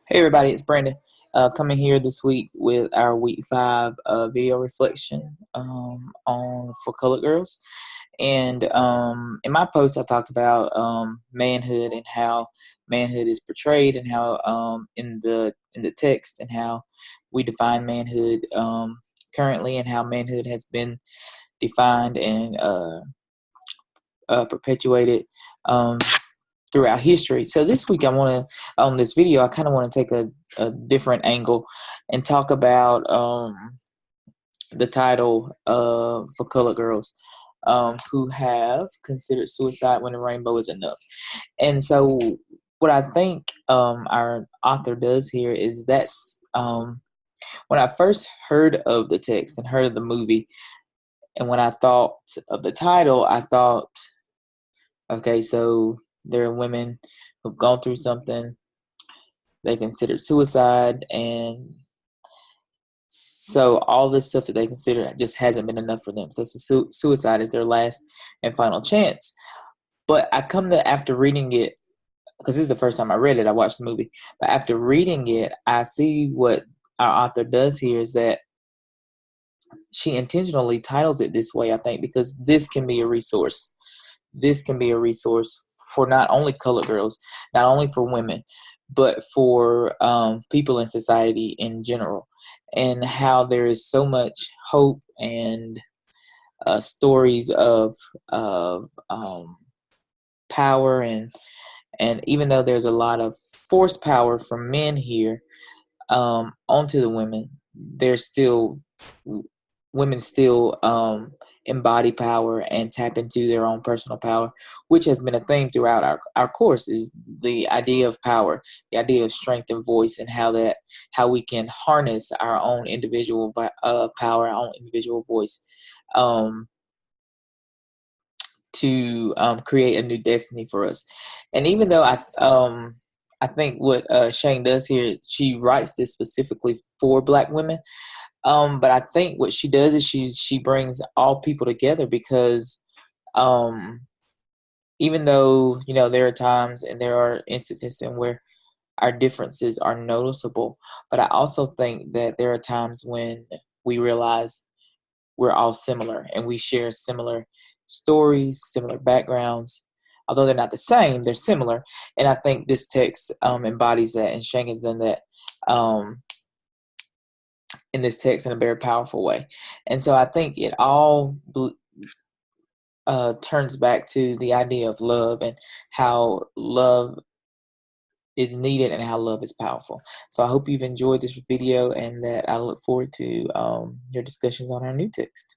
Hey everybody, it's Brandon coming here this week with our week 5 video reflection on For Colored Girls. And in my post, I talked about manhood and how manhood is portrayed, and how in the text, and how we define manhood currently, and how manhood has been defined and perpetuated um, throughout history. So this week, on this video, I kind of want to take a different angle and talk about the title For Colored Girls, who have considered suicide when the rainbow is enough. And so what I think our author does here is when I first heard of the text and heard of the movie, and when I thought of the title, I thought, okay, so there are women who've gone through something, they considered suicide, and so all this stuff that they consider just hasn't been enough for them. So suicide is their last and final chance. But I come to, after reading it, because this is the first time I read it, I watched the movie, but after reading it, I see what our author does here is that she intentionally titles it this way, I think, because this can be a resource. This can be a resource for not only colored girls, not only for women, but for people in society in general, and how there is so much hope and stories of power, and even though there's a lot of force power from men here onto the women, there's still women still embody power and tap into their own personal power, which has been a theme throughout our course, is the idea of power, the idea of strength and voice, and how we can harness our own individual power, our own individual voice, um, to create a new destiny for us. And even though I think what Shane does here, she writes this specifically for Black women, but I think what she does is she brings all people together, because um, even though there are times and there are instances in where our differences are noticeable, but I also think that there are times when we realize we're all similar and we share similar stories, similar backgrounds. Although they're not the same, they're similar, and I think this text embodies that, and Shang has done that um, in this text in a very powerful way. And so I think it all turns back to the idea of love, and how love is needed and how love is powerful. So I hope you've enjoyed this video, and that I look forward to your discussions on our new text.